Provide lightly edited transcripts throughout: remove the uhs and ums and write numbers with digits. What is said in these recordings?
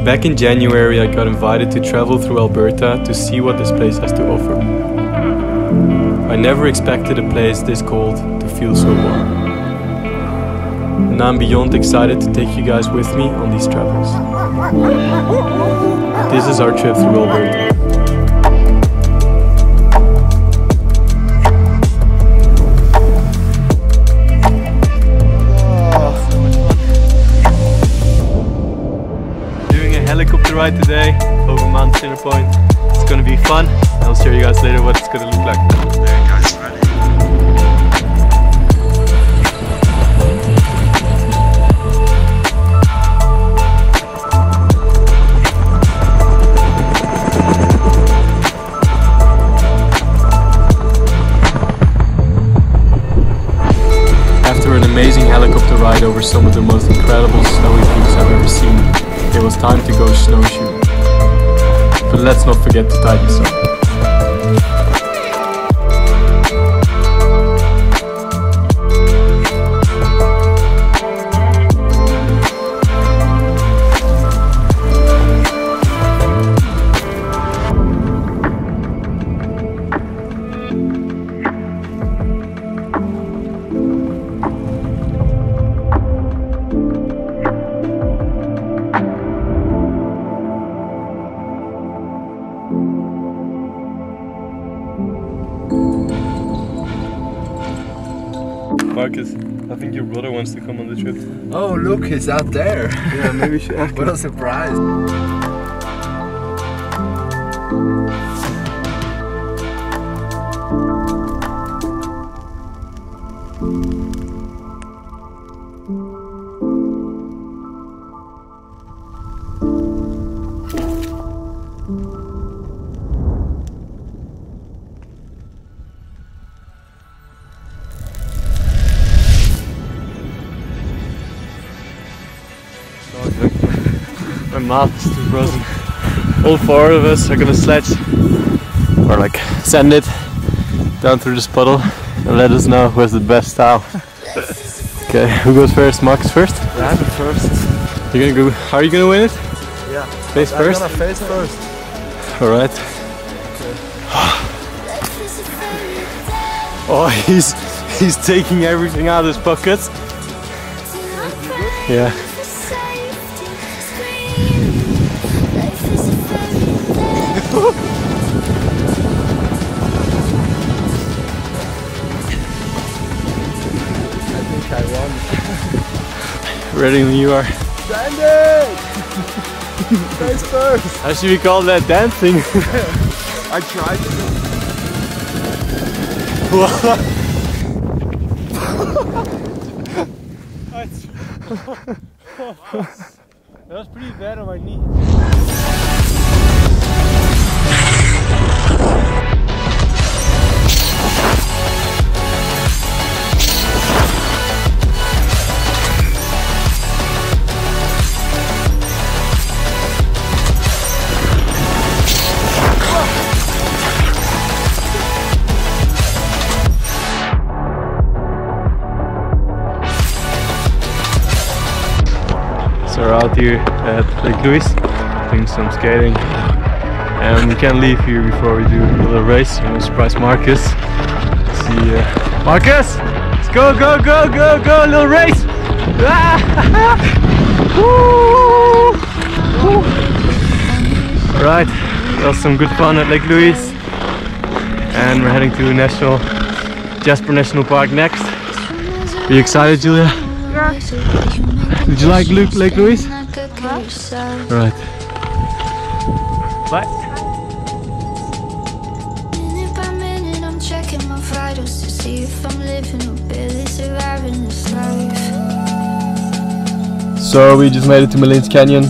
Back in January I got invited to travel through Alberta to see what this place has to offer. I never expected a place this cold to feel so warm. And I'm beyond excited to take you guys with me on these travels. This is our trip through Alberta. Helicopter ride today over Mount Centerpoint. It's gonna be fun. I'll show you guys later what it's gonna look like. Alright guys, ready? After an amazing helicopter ride over some of the most incredible snowy views I've ever seen, it was time to go snowshoe. But let's not forget to tie this up. Marcus, I think your brother wants to come on the trip. Oh look, he's out there. Yeah, maybe we should ask him. What a surprise. My mouth is too frozen. All four of us are gonna sledge or like send it down through this puddle and let us know who has the best style. Okay, who goes first? Marcus first? Yeah, I'm first. You're gonna go. Are you gonna win it? Yeah. Face first? I'm gonna face first. Alright. Okay. Oh, he's taking everything out of his pockets. Yeah. I won. Ready when you are. Standing! Face first! How should we call that dancing? I tried to. That was pretty bad on my knee. So we're out here at Lake Louise doing some skating, and we can't leave here before we do a little race. I'm gonna surprise Marcus. See, Marcus, let's go, go, go, go, go! A little race! Alright, that was some good fun at Lake Louise, and we're heading to Jasper National Park next. Are you excited, Giulia? Yeah. Did you like Lake Louise? Huh? Alright. Bye. Minute by minute, I'm checking my vitals to see if I'm living or barely surviving this life. So we just made it to Malanes Canyon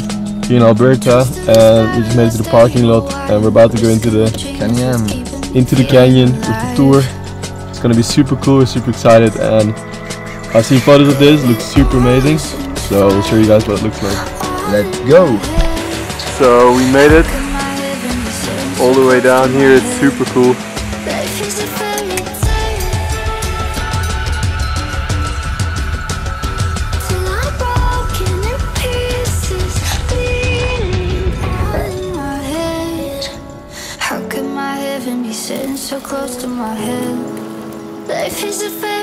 here in Alberta, and we just made it to the parking lot, and we're about to go into the canyon with the tour. It's gonna be super cool. We're super excited, and I've seen photos of this. It looks super amazing. So I'll show you guys what it looks like. Let's go! So we made it all the way down here. It's super cool. so close to my head. Life is a fair